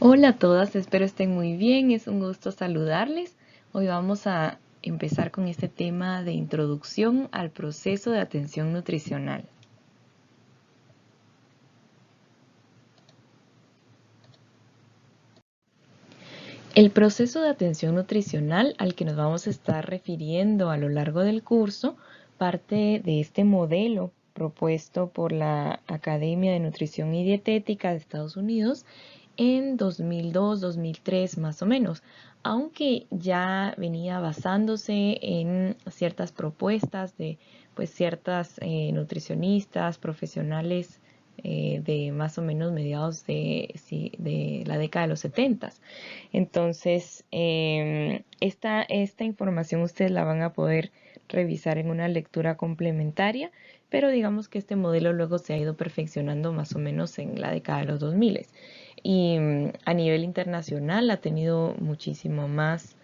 Hola a todas, espero estén muy bien, es un gusto saludarles. Hoy vamos a empezar con este tema de introducción al proceso de atención nutricional. El proceso de atención nutricional al que nos vamos a estar refiriendo a lo largo del curso parte de este modelo propuesto por la Academia de Nutrición y Dietética de Estados Unidos en 2002-2003 más o menos, aunque ya venía basándose en ciertas propuestas de ciertas nutricionistas profesionales de más o menos mediados de la década de los 70. Entonces, esta información ustedes la van a poder revisar en una lectura complementaria, pero digamos que este modelo luego se ha ido perfeccionando más o menos en la década de los 2000. Y a nivel internacional ha tenido muchísimo más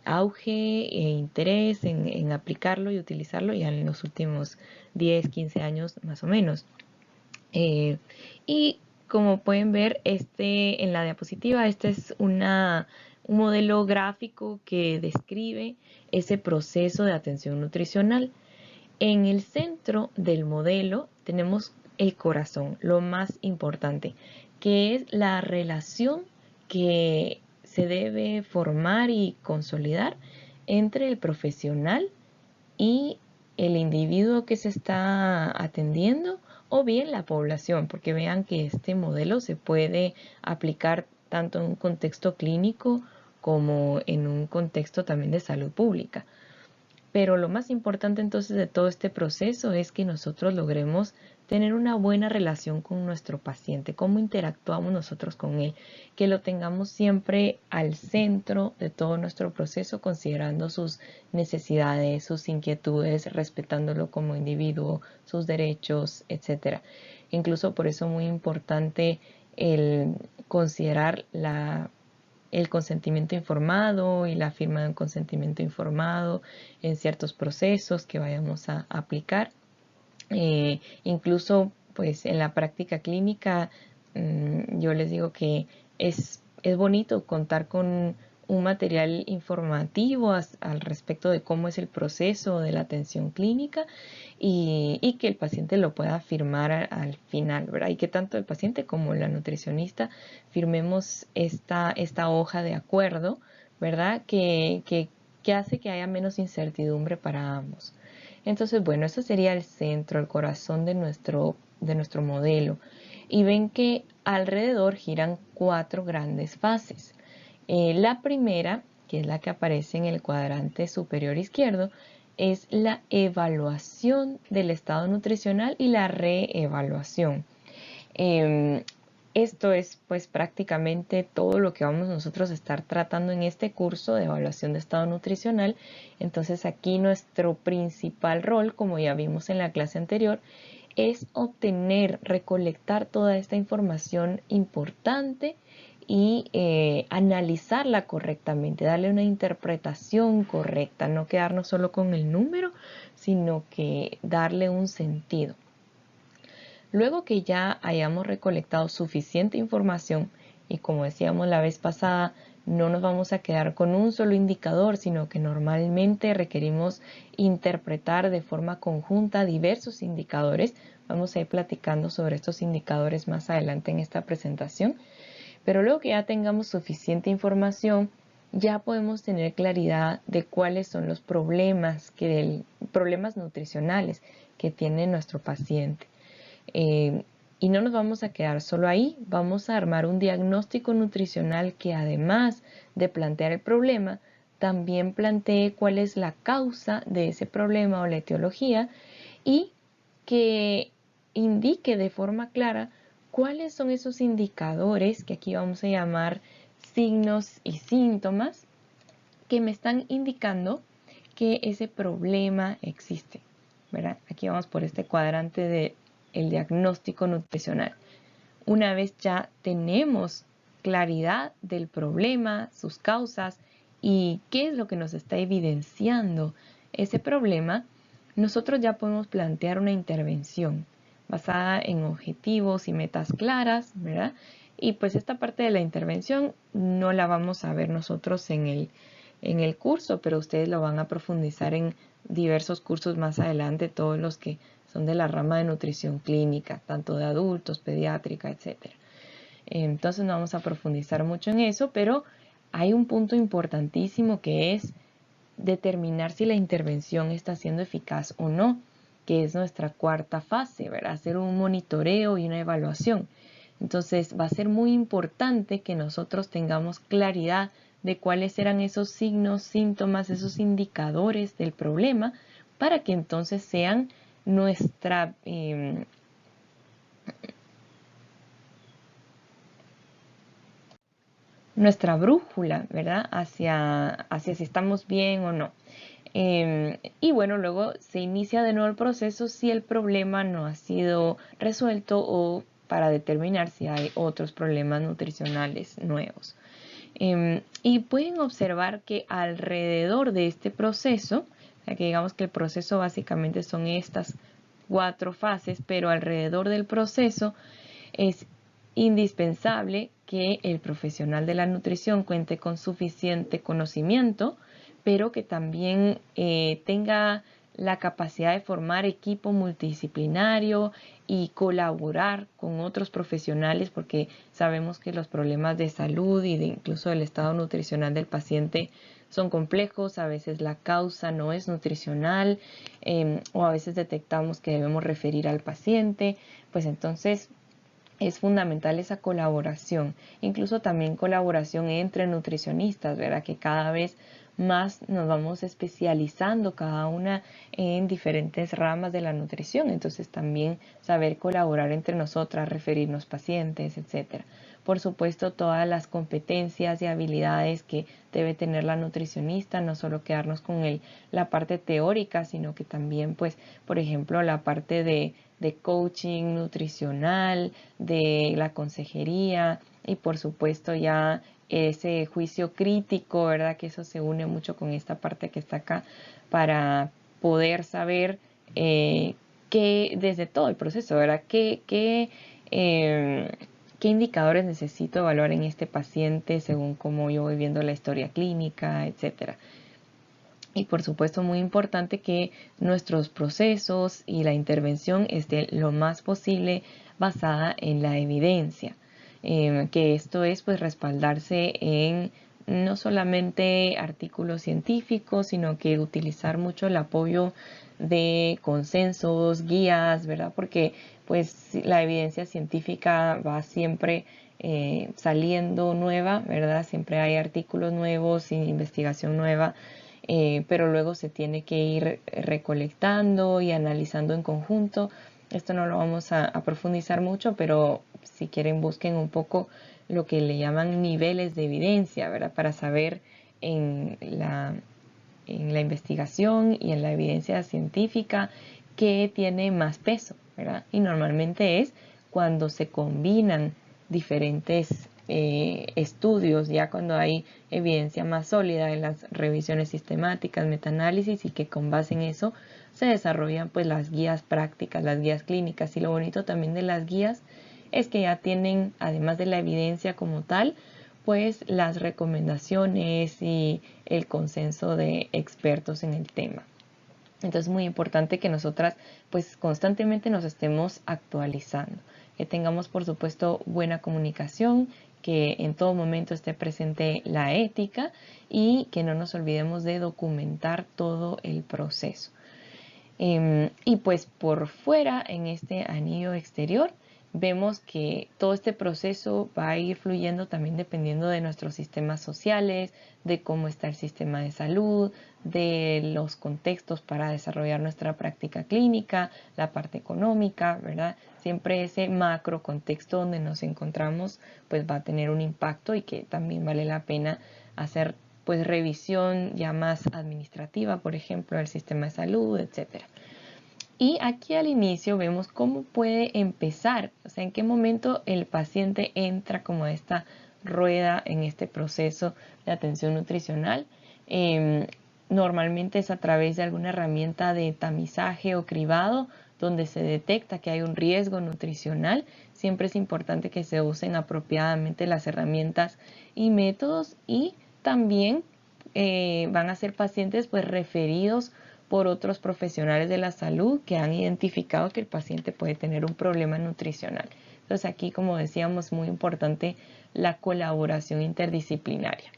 auge e interés en aplicarlo y utilizarlo ya en los últimos 10, 15 años más o menos. Y como pueden ver en la diapositiva, este es un modelo gráfico que describe ese proceso de atención nutricional. En el centro del modelo tenemos el corazón, lo más importante, que es la relación que se debe formar y consolidar entre el profesional y el individuo que se está atendiendo o bien la población, porque vean que este modelo se puede aplicar tanto en un contexto clínico como en un contexto también de salud pública. Pero lo más importante entonces de todo este proceso es que nosotros logremos tener una buena relación con nuestro paciente, cómo interactuamos nosotros con él, que lo tengamos siempre al centro de todo nuestro proceso, considerando sus necesidades, sus inquietudes, respetándolo como individuo, sus derechos, etc. Incluso por eso es muy importante el considerar el consentimiento informado y la firma de un consentimiento informado en ciertos procesos que vayamos a aplicar. Incluso pues en la práctica clínica yo les digo que es bonito contar con un material informativo al respecto de cómo es el proceso de la atención clínica y que el paciente lo pueda firmar al final, ¿verdad? Y que tanto el paciente como la nutricionista firmemos esta hoja de acuerdo, ¿verdad? Que hace que haya menos incertidumbre para ambos. Entonces, bueno, eso sería el centro, el corazón de nuestro modelo. Y ven que alrededor giran 4 grandes fases. La primera, que es la que aparece en el cuadrante superior izquierdo, es la evaluación del estado nutricional y la reevaluación. Esto es pues prácticamente todo lo que vamos nosotros a estar tratando en este curso de evaluación de estado nutricional. Entonces aquí nuestro principal rol, como ya vimos en la clase anterior, es obtener, recolectar toda esta información importante y analizarla correctamente, darle una interpretación correcta, no quedarnos solo con el número, sino que darle un sentido. Luego que ya hayamos recolectado suficiente información y como decíamos la vez pasada, no nos vamos a quedar con un solo indicador, sino que normalmente requerimos interpretar de forma conjunta diversos indicadores. Vamos a ir platicando sobre estos indicadores más adelante en esta presentación. Pero luego que ya tengamos suficiente información, ya podemos tener claridad de cuáles son los problemas nutricionales que tiene nuestro paciente. Y no nos vamos a quedar solo ahí, vamos a armar un diagnóstico nutricional que además de plantear el problema, también plantee cuál es la causa de ese problema o la etiología y que indique de forma clara cuáles son esos indicadores que aquí vamos a llamar signos y síntomas que me están indicando que ese problema existe, ¿verdad? Aquí vamos por este cuadrante de el diagnóstico nutricional. Una vez ya tenemos claridad del problema, sus causas y qué es lo que nos está evidenciando ese problema, nosotros ya podemos plantear una intervención basada en objetivos y metas claras, ¿verdad? Y pues esta parte de la intervención no la vamos a ver nosotros en el curso, pero ustedes lo van a profundizar en diversos cursos más adelante, todos los que son de la rama de nutrición clínica, tanto de adultos, pediátrica, etcétera. Entonces no vamos a profundizar mucho en eso, pero hay un punto importantísimo que es determinar si la intervención está siendo eficaz o no, que es nuestra cuarta fase, ¿verdad? Hacer un monitoreo y una evaluación. Entonces va a ser muy importante que nosotros tengamos claridad de cuáles eran esos signos, síntomas, esos indicadores del problema, para que entonces sean nuestra nuestra brújula, ¿verdad? Hacia si estamos bien o no. Y bueno, luego se inicia de nuevo el proceso si el problema no ha sido resuelto o para determinar si hay otros problemas nutricionales nuevos. Y pueden observar que alrededor de este proceso, o sea que digamos que el proceso básicamente son estas 4 fases, pero alrededor del proceso es indispensable que el profesional de la nutrición cuente con suficiente conocimiento, pero que también tenga la capacidad de formar equipo multidisciplinario y colaborar con otros profesionales, porque sabemos que los problemas de salud y de incluso el estado nutricional del paciente son complejos, a veces la causa no es nutricional, o a veces detectamos que debemos referir al paciente, pues entonces es fundamental esa colaboración, incluso también colaboración entre nutricionistas, ¿verdad? Que cada vez más nos vamos especializando cada una en diferentes ramas de la nutrición, entonces también saber colaborar entre nosotras, referirnos pacientes, etcétera. Por supuesto, todas las competencias y habilidades que debe tener la nutricionista, no solo quedarnos con la parte teórica, sino que también, pues, por ejemplo, la parte de coaching nutricional, de la consejería y por supuesto ya ese juicio crítico, ¿verdad? Que eso se une mucho con esta parte que está acá para poder saber que desde todo el proceso, ¿verdad? ¿Qué indicadores necesito evaluar en este paciente según cómo yo voy viendo la historia clínica, etcétera? Y por supuesto muy importante que nuestros procesos y la intervención esté lo más posible basada en la evidencia. Que esto es pues respaldarse en no solamente artículos científicos, sino que utilizar mucho el apoyo de consensos, guías, ¿verdad? Porque pues la evidencia científica va siempre saliendo nueva, ¿verdad? Siempre hay artículos nuevos y investigación nueva, pero luego se tiene que ir recolectando y analizando en conjunto. Esto no lo vamos a profundizar mucho, pero si quieren busquen un poco lo que le llaman niveles de evidencia, ¿verdad? Para saber en la investigación y en la evidencia científica qué tiene más peso, ¿verdad? Y normalmente es cuando se combinan diferentes estudios, ya cuando hay evidencia más sólida en las revisiones sistemáticas, metaanálisis, y que con base en eso se desarrollan pues las guías prácticas, las guías clínicas. Y lo bonito también de las guías es que ya tienen, además de la evidencia como tal, pues las recomendaciones y el consenso de expertos en el tema. Entonces es muy importante que nosotras pues constantemente nos estemos actualizando, que tengamos por supuesto buena comunicación, que en todo momento esté presente la ética y que no nos olvidemos de documentar todo el proceso. Y pues por fuera, en este anillo exterior, vemos que todo este proceso va a ir fluyendo también dependiendo de nuestros sistemas sociales, de cómo está el sistema de salud, de los contextos para desarrollar nuestra práctica clínica, la parte económica, ¿verdad? Siempre ese macro contexto donde nos encontramos pues va a tener un impacto, y que también vale la pena hacer pues revisión ya más administrativa, por ejemplo, del sistema de salud, etcétera. Y aquí al inicio vemos cómo puede empezar, o sea, en qué momento el paciente entra como a esta rueda en este proceso de atención nutricional. Normalmente es a través de alguna herramienta de tamizaje o cribado, donde se detecta que hay un riesgo nutricional, siempre es importante que se usen apropiadamente las herramientas y métodos, y también van a ser pacientes pues referidos por otros profesionales de la salud que han identificado que el paciente puede tener un problema nutricional. Entonces aquí, como decíamos, muy importante la colaboración interdisciplinaria.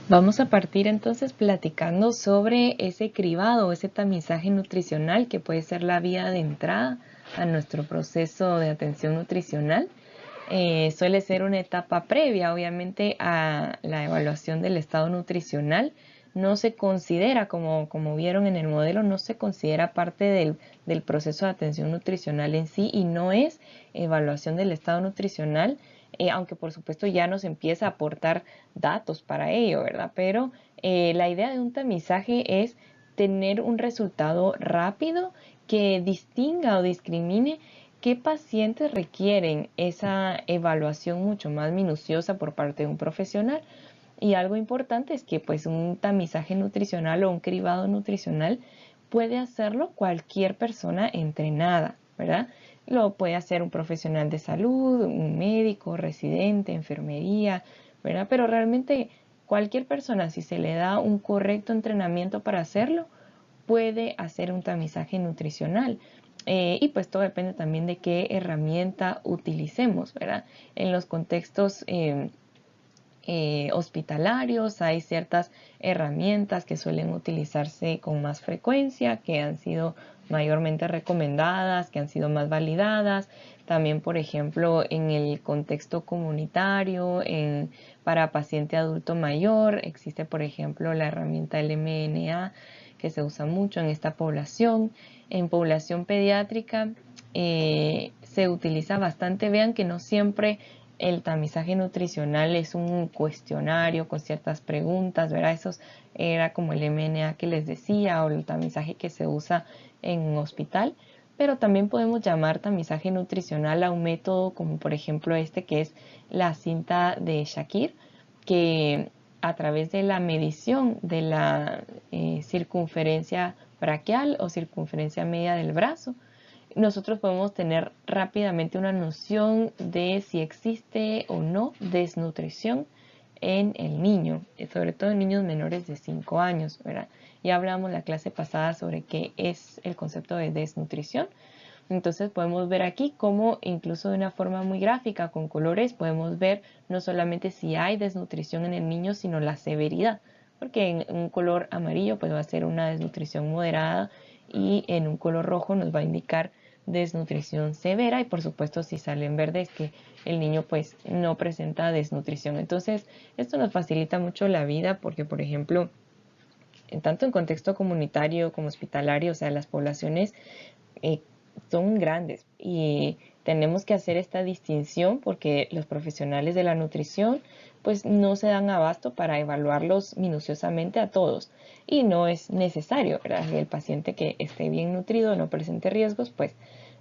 Vamos a partir entonces platicando sobre ese cribado, ese tamizaje nutricional que puede ser la vía de entrada a nuestro proceso de atención nutricional. Suele ser una etapa previa, obviamente, a la evaluación del estado nutricional. No se considera, como vieron en el modelo, no se considera parte del proceso de atención nutricional en sí, y no es evaluación del estado nutricional, aunque por supuesto ya nos empieza a aportar datos para ello, ¿verdad? Pero la idea de un tamizaje es tener un resultado rápido que distinga o discrimine qué pacientes requieren esa evaluación mucho más minuciosa por parte de un profesional. Y algo importante es que pues un tamizaje nutricional o un cribado nutricional puede hacerlo cualquier persona entrenada, ¿verdad? Lo puede hacer un profesional de salud, un médico, residente, enfermería, ¿verdad? Pero realmente cualquier persona, si se le da un correcto entrenamiento para hacerlo, puede hacer un tamizaje nutricional. Y pues todo depende también de qué herramienta utilicemos, ¿verdad? En los contextos hospitalarios hay ciertas herramientas que suelen utilizarse con más frecuencia, que han sido mayormente recomendadas, que han sido más validadas. También, por ejemplo, en el contexto comunitario, para paciente adulto mayor, existe, por ejemplo, la herramienta LMNA, que se usa mucho en esta población. En población pediátrica se utiliza bastante. Vean que no siempre el tamizaje nutricional es un cuestionario con ciertas preguntas, ¿verdad? Eso era como el MNA que les decía, o el tamizaje que se usa en un hospital. Pero también podemos llamar tamizaje nutricional a un método como por ejemplo este, que es la cinta de Shakir, que a través de la medición de la circunferencia braquial o circunferencia media del brazo, nosotros podemos tener rápidamente una noción de si existe o no desnutrición en el niño, sobre todo en niños menores de 5 años, ¿verdad? Ya hablamos la clase pasada sobre qué es el concepto de desnutrición. Entonces podemos ver aquí cómo incluso de una forma muy gráfica con colores podemos ver no solamente si hay desnutrición en el niño, sino la severidad, porque en un color amarillo pues va a ser una desnutrición moderada, y en un color rojo nos va a indicar desnutrición severa, y por supuesto si sale en verde es que el niño pues no presenta desnutrición. Entonces esto nos facilita mucho la vida porque, por ejemplo, tanto en contexto comunitario como hospitalario, o sea, las poblaciones eh, son grandes y tenemos que hacer esta distinción porque los profesionales de la nutrición pues no se dan abasto para evaluarlos minuciosamente a todos, y no es necesario, ¿verdad? El paciente que esté bien nutrido, no presente riesgos, pues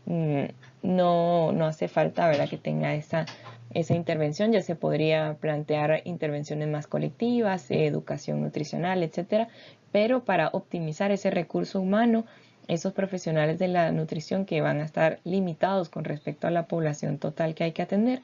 no hace falta, ¿verdad?, que tenga esa intervención. Ya se podría plantear intervenciones más colectivas, educación nutricional, etcétera, pero para optimizar ese recurso humano, esos profesionales de la nutrición que van a estar limitados con respecto a la población total que hay que atender,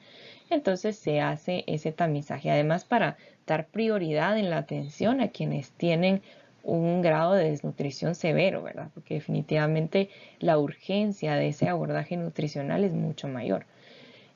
entonces se hace ese tamizaje. Además, para dar prioridad en la atención a quienes tienen un grado de desnutrición severo, ¿verdad? Porque definitivamente la urgencia de ese abordaje nutricional es mucho mayor.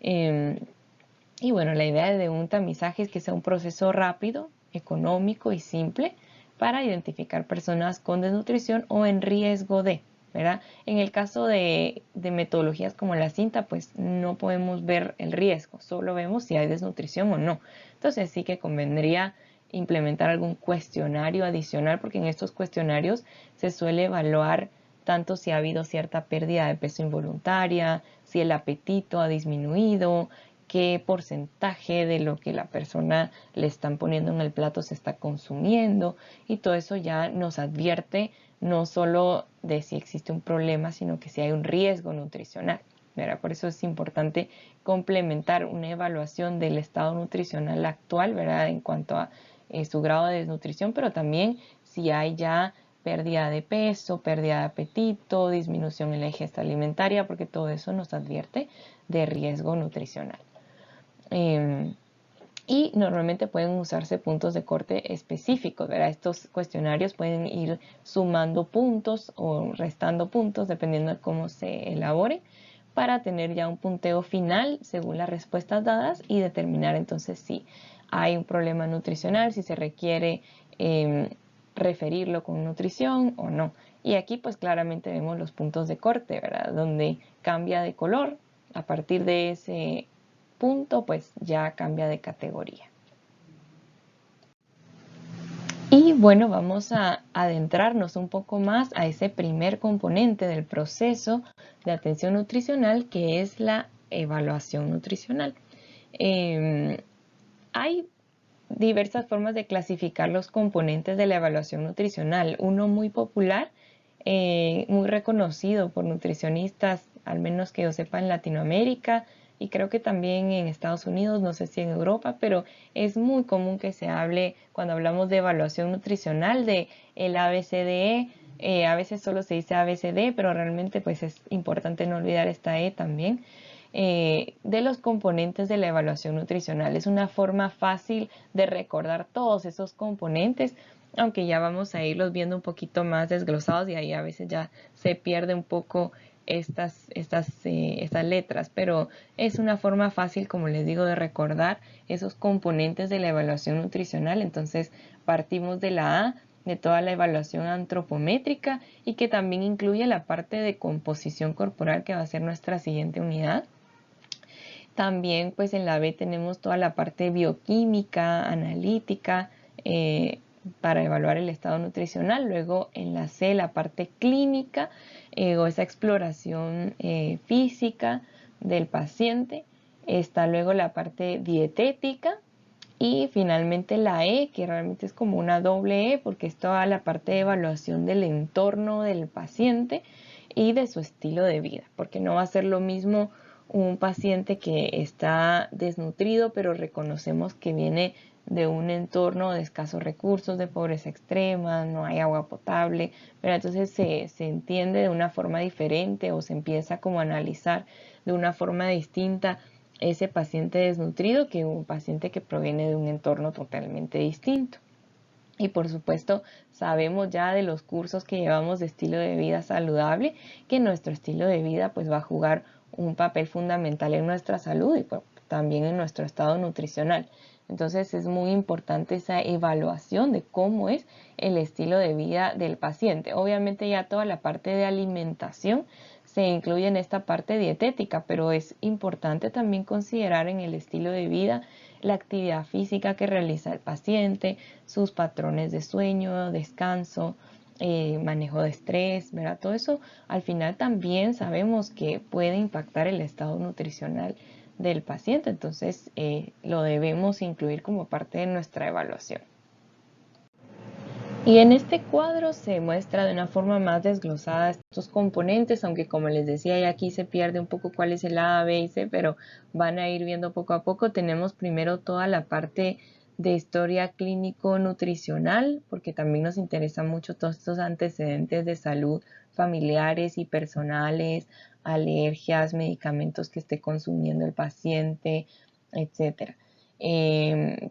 Y bueno, la idea de un tamizaje es que sea un proceso rápido, económico y simple para identificar personas con desnutrición o en riesgo de, ¿verdad? En el caso de metodologías como la cinta, pues no podemos ver el riesgo, solo vemos si hay desnutrición o no. Entonces sí que convendría implementar algún cuestionario adicional, porque en estos cuestionarios se suele evaluar tanto si ha habido cierta pérdida de peso involuntaria, si el apetito ha disminuido, qué porcentaje de lo que la persona le están poniendo en el plato se está consumiendo, y todo eso ya nos advierte no solo de si existe un problema, sino que si hay un riesgo nutricional, ¿verdad? Por eso es importante complementar una evaluación del estado nutricional actual, ¿verdad?, en cuanto a su grado de desnutrición, pero también si hay ya pérdida de peso, pérdida de apetito, disminución en la ingesta alimentaria, porque todo eso nos advierte de riesgo nutricional. Y normalmente pueden usarse puntos de corte específicos, ¿verdad? Estos cuestionarios pueden ir sumando puntos o restando puntos dependiendo de cómo se elabore, para tener ya un punteo final según las respuestas dadas y determinar entonces si hay un problema nutricional, si se requiere referirlo con nutrición o no. Y aquí pues claramente vemos los puntos de corte, ¿verdad? Donde cambia de color. A partir de ese punto pues ya cambia de categoría. Y bueno, vamos a adentrarnos un poco más a ese primer componente del proceso de atención nutricional, que es la evaluación nutricional. Hay diversas formas de clasificar los componentes de la evaluación nutricional. Uno muy popular, muy reconocido por nutricionistas, al menos que yo sepa en Latinoamérica, y creo que también en Estados Unidos, no sé si en Europa, pero es muy común que se hable, cuando hablamos de evaluación nutricional, de el ABCDE. A veces solo se dice ABCD, pero realmente pues es importante no olvidar esta E también. De los componentes de la evaluación nutricional. Es una forma fácil de recordar todos esos componentes, aunque ya vamos a irlos viendo un poquito más desglosados y ahí a veces ya se pierde un poco estas letras, pero es una forma fácil, como les digo, de recordar esos componentes de la evaluación nutricional. Entonces partimos de la A, de toda la evaluación antropométrica, y que también incluye la parte de composición corporal, que va a ser nuestra siguiente unidad. También pues en la B tenemos toda la parte bioquímica, analítica, para evaluar el estado nutricional. Luego en la C la parte clínica, o esa exploración física del paciente. Está luego la parte dietética. Y finalmente la E, que realmente es como una doble E, porque es toda la parte de evaluación del entorno del paciente y de su estilo de vida, porque no va a ser lo mismo un paciente que está desnutrido, pero reconocemos que viene de un entorno de escasos recursos, de pobreza extrema, no hay agua potable, pero entonces se entiende de una forma diferente, o se empieza como a analizar de una forma distinta ese paciente desnutrido que un paciente que proviene de un entorno totalmente distinto. Y por supuesto sabemos ya de los cursos que llevamos de estilo de vida saludable, que nuestro estilo de vida pues va a jugar un papel fundamental en nuestra salud y pues, también en nuestro estado nutricional. Entonces es muy importante esa evaluación de cómo es el estilo de vida del paciente. Obviamente ya toda la parte de alimentación se incluye en esta parte dietética, pero es importante también considerar en el estilo de vida la actividad física que realiza el paciente, sus patrones de sueño, descanso, manejo de estrés, ¿verdad? Todo eso al final también sabemos que puede impactar el estado nutricional del paciente, entonces lo debemos incluir como parte de nuestra evaluación. Y en este cuadro se muestra de una forma más desglosada estos componentes, aunque como les decía, ya aquí se pierde un poco cuál es el A, B y C, pero van a ir viendo poco a poco. Tenemos primero toda la parte de historia clínico-nutricional, porque también nos interesan mucho todos estos antecedentes de salud familiares y personales, alergias, medicamentos que esté consumiendo el paciente, etc.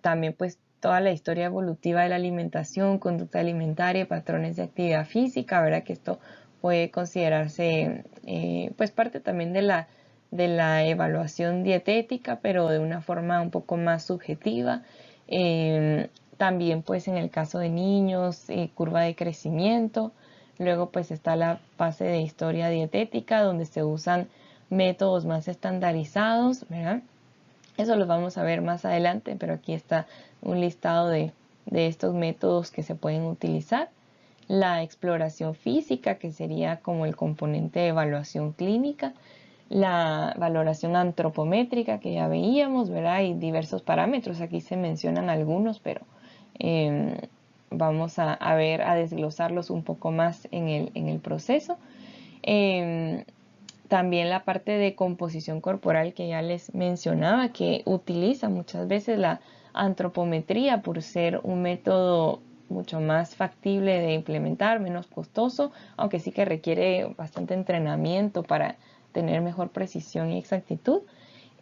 También pues toda la historia evolutiva de la alimentación, conducta alimentaria, patrones de actividad física, ¿verdad? Que esto puede considerarse pues parte también de la evaluación dietética, pero de una forma un poco más subjetiva. También pues en el caso de niños, curva de crecimiento. Luego pues está la fase de historia dietética, donde se usan métodos más estandarizados, ¿verdad? Eso lo vamos a ver más adelante, pero aquí está un listado de estos métodos que se pueden utilizar. La exploración física, que sería como el componente de evaluación clínica. La valoración antropométrica, que ya veíamos, ¿verdad? Hay diversos parámetros, aquí se mencionan algunos, pero vamos a ver, a desglosarlos un poco más en el proceso. También la parte de composición corporal que ya les mencionaba, que utiliza muchas veces la antropometría por ser un método mucho más factible de implementar, menos costoso, aunque sí que requiere bastante entrenamiento para tener mejor precisión y exactitud.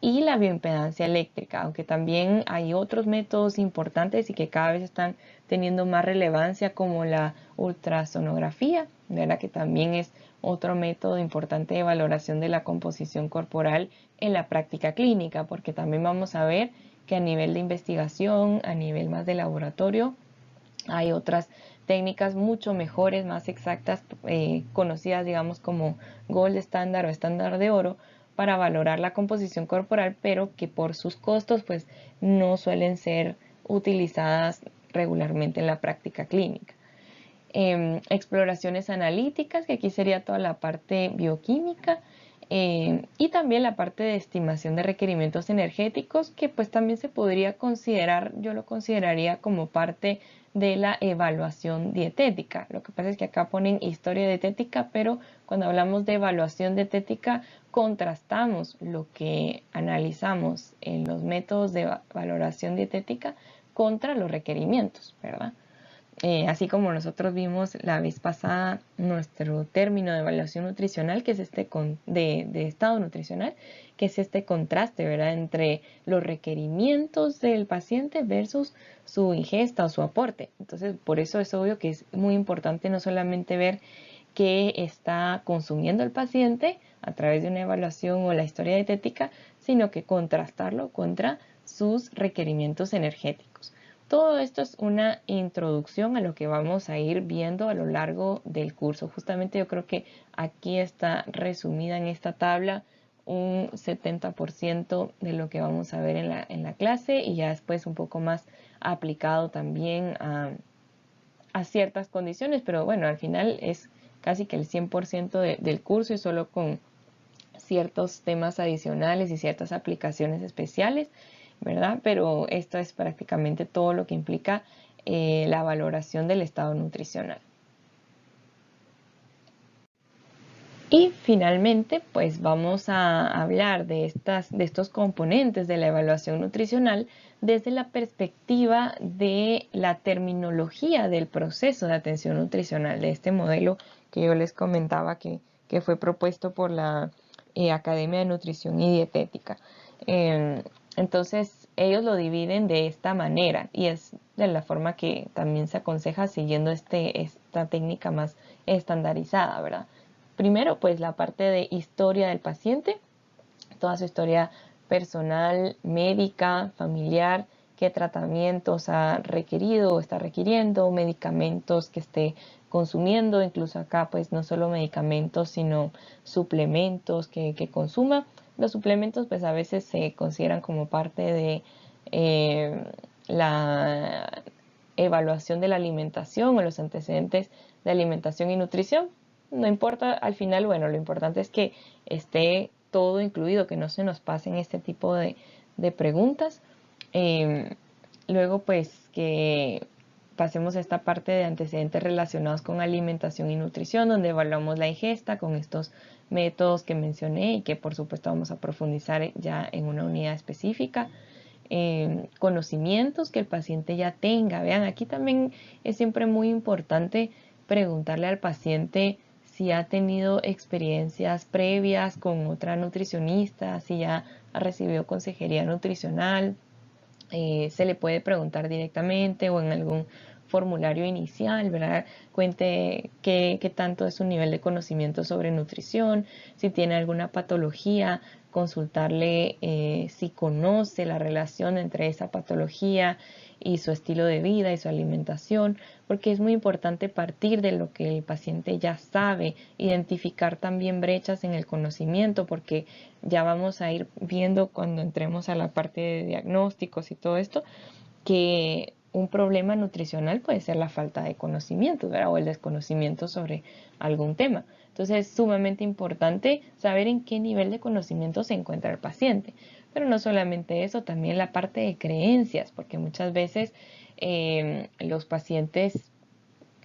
Y la bioimpedancia eléctrica, aunque también hay otros métodos importantes y que cada vez están teniendo más relevancia, como la ultrasonografía, ¿verdad? Que también es otro método importante de valoración de la composición corporal en la práctica clínica, porque también vamos a ver que a nivel de investigación, a nivel más de laboratorio, hay otras técnicas mucho mejores, más exactas, conocidas, digamos, como gold standard o estándar de oro, para valorar la composición corporal, pero que por sus costos pues no suelen ser utilizadas regularmente en la práctica clínica. Exploraciones analíticas, que aquí sería toda la parte bioquímica, y también la parte de estimación de requerimientos energéticos, que pues también se podría considerar, yo lo consideraría como parte de la evaluación dietética. Lo que pasa es que acá ponen historia dietética, pero cuando hablamos de evaluación dietética contrastamos lo que analizamos en los métodos de valoración dietética contra los requerimientos, ¿verdad? Así como nosotros vimos la vez pasada nuestro término de evaluación nutricional, que es de estado nutricional, que es este contraste, ¿verdad?, entre los requerimientos del paciente versus su ingesta o su aporte. Entonces, por eso es obvio que es muy importante no solamente ver qué está consumiendo el paciente a través de una evaluación o la historia dietética, sino que contrastarlo contra sus requerimientos energéticos. Todo esto es una introducción a lo que vamos a ir viendo a lo largo del curso. Justamente yo creo que aquí está resumida en esta tabla un 70% de lo que vamos a ver en la clase, y ya después un poco más aplicado también a ciertas condiciones, pero bueno, al final es casi que el 100% del curso, y solo con ciertos temas adicionales y ciertas aplicaciones especiales, ¿verdad? Pero esto es prácticamente todo lo que implica la valoración del estado nutricional. Y finalmente, pues vamos a hablar de estos componentes de la evaluación nutricional desde la perspectiva de la terminología del proceso de atención nutricional, de este modelo que yo les comentaba que fue propuesto por la Academia de Nutrición y Dietética. Entonces, ellos lo dividen de esta manera, y es de la forma que también se aconseja siguiendo esta técnica más estandarizada, ¿verdad? Primero, pues la parte de historia del paciente, toda su historia personal, médica, familiar, qué tratamientos ha requerido o está requiriendo, medicamentos que esté consumiendo, incluso acá pues no solo medicamentos sino suplementos que consuma. Los suplementos pues a veces se consideran como parte de la evaluación de la alimentación o los antecedentes de alimentación y nutrición. No importa, al final, bueno, lo importante es que esté todo incluido, que no se nos pasen este tipo de preguntas. Luego, pues, que pasemos a esta parte de antecedentes relacionados con alimentación y nutrición, donde evaluamos la ingesta con estos métodos que mencioné y que por supuesto vamos a profundizar ya en una unidad específica. Conocimientos que el paciente ya tenga. Vean, aquí también es siempre muy importante preguntarle al paciente si ha tenido experiencias previas con otra nutricionista, si ya ha recibido consejería nutricional. Se le puede preguntar directamente o en algún formulario inicial, ¿verdad? Cuente qué tanto es su nivel de conocimiento sobre nutrición, si tiene alguna patología, consultarle si conoce la relación entre esa patología y su estilo de vida y su alimentación, porque es muy importante partir de lo que el paciente ya sabe, identificar también brechas en el conocimiento, porque ya vamos a ir viendo cuando entremos a la parte de diagnósticos y todo esto, que un problema nutricional puede ser la falta de conocimiento, ¿verdad? O el desconocimiento sobre algún tema. Entonces es sumamente importante saber en qué nivel de conocimiento se encuentra el paciente. Pero no solamente eso, también la parte de creencias, porque muchas veces los pacientes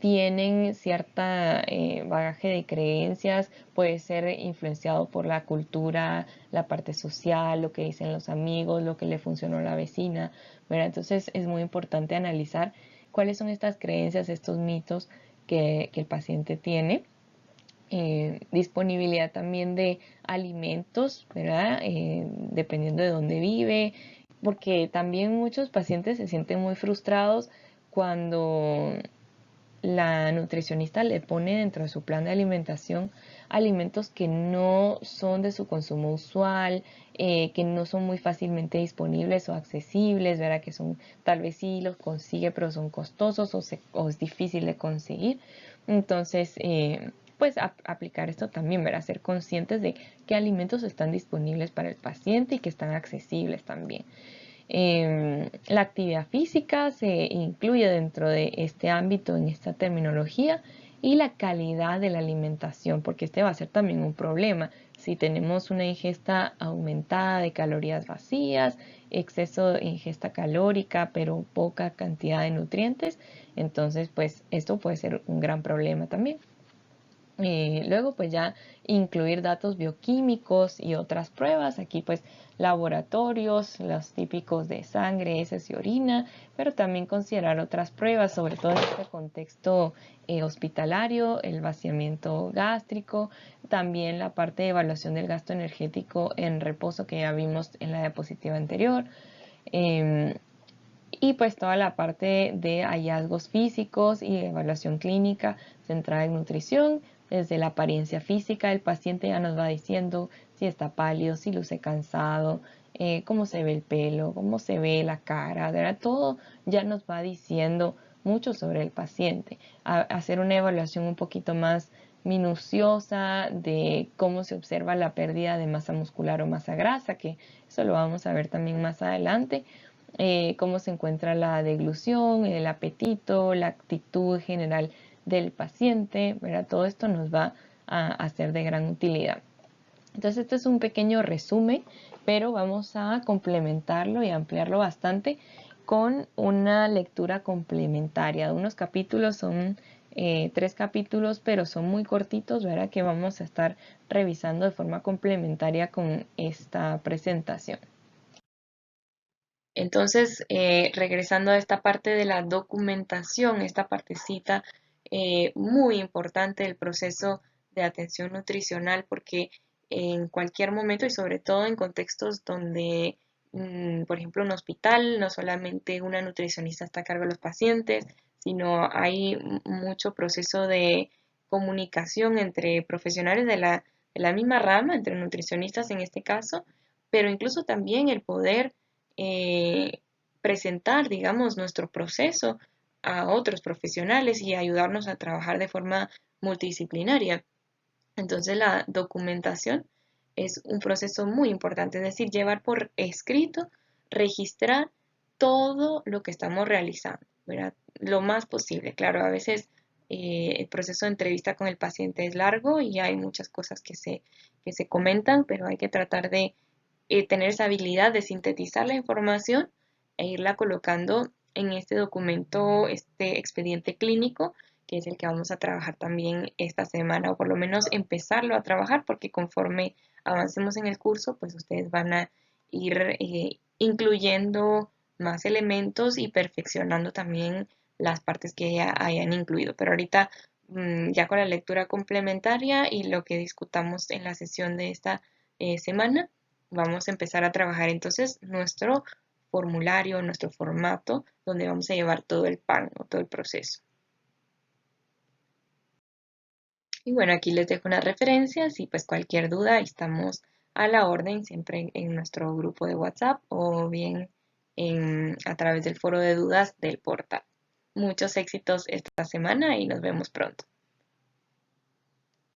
tienen cierta bagaje de creencias, puede ser influenciado por la cultura, la parte social, lo que dicen los amigos, lo que le funcionó a la vecina, ¿verdad? Entonces es muy importante analizar cuáles son estas creencias, estos mitos que el paciente tiene. Disponibilidad también de alimentos, ¿verdad? Dependiendo de dónde vive, porque también muchos pacientes se sienten muy frustrados cuando la nutricionista le pone dentro de su plan de alimentación alimentos que no son de su consumo usual, que no son muy fácilmente disponibles o accesibles, ¿verdad? Que son, tal vez sí los consigue, pero son costosos o es difícil de conseguir. Entonces, pues aplicar esto también, ¿verdad? Ser conscientes de qué alimentos están disponibles para el paciente y que están accesibles también. La actividad física se incluye dentro de este ámbito, en esta terminología, y la calidad de la alimentación, porque este va a ser también un problema. Si tenemos una ingesta aumentada de calorías vacías, exceso de ingesta calórica, pero poca cantidad de nutrientes, entonces pues esto puede ser un gran problema también. Luego pues ya incluir datos bioquímicos y otras pruebas, aquí pues laboratorios, los típicos de sangre, heces y orina, pero también considerar otras pruebas, sobre todo en este contexto hospitalario, el vaciamiento gástrico, también la parte de evaluación del gasto energético en reposo que ya vimos en la diapositiva anterior. Y pues toda la parte de hallazgos físicos y evaluación clínica centrada en nutrición. Desde la apariencia física, el paciente ya nos va diciendo si está pálido, si luce cansado, cómo se ve el pelo, cómo se ve la cara, ¿verdad? Todo ya nos va diciendo mucho sobre el paciente. Hacer una evaluación un poquito más minuciosa de cómo se observa la pérdida de masa muscular o masa grasa, que eso lo vamos a ver también más adelante. Cómo se encuentra la deglución, el apetito, la actitud general del paciente, ¿verdad? Todo esto nos va a ser de gran utilidad. Entonces, este es un pequeño resumen, pero vamos a complementarlo y ampliarlo bastante con una lectura complementaria. Unos capítulos son 3 capítulos, pero son muy cortitos, ¿verdad? Que vamos a estar revisando de forma complementaria con esta presentación. Entonces, regresando a esta parte de la documentación, esta partecita muy importante del proceso de atención nutricional, porque en cualquier momento y sobre todo en contextos donde, por ejemplo, en un hospital, no solamente una nutricionista está a cargo de los pacientes, sino hay mucho proceso de comunicación entre profesionales de la misma rama, entre nutricionistas en este caso, pero incluso también el poder presentar, digamos, nuestro proceso a otros profesionales y ayudarnos a trabajar de forma multidisciplinaria. Entonces la documentación es un proceso muy importante, es decir, llevar por escrito, registrar todo lo que estamos realizando, ¿verdad? Lo más posible. Claro, a veces el proceso de entrevista con el paciente es largo y hay muchas cosas que se comentan, pero hay que tratar de tener esa habilidad de sintetizar la información e irla colocando en este documento, este expediente clínico, que es el que vamos a trabajar también esta semana, o por lo menos empezarlo a trabajar, porque conforme avancemos en el curso, pues ustedes van a ir incluyendo más elementos y perfeccionando también las partes que ya hayan incluido. Pero ahorita, ya con la lectura complementaria y lo que discutamos en la sesión de esta semana, vamos a empezar a trabajar entonces nuestro formulario, nuestro formato, donde vamos a llevar todo el pan o todo el proceso. Y bueno, aquí les dejo unas referencias y pues cualquier duda estamos a la orden siempre en nuestro grupo de WhatsApp o bien a través del foro de dudas del portal. Muchos éxitos esta semana y nos vemos pronto.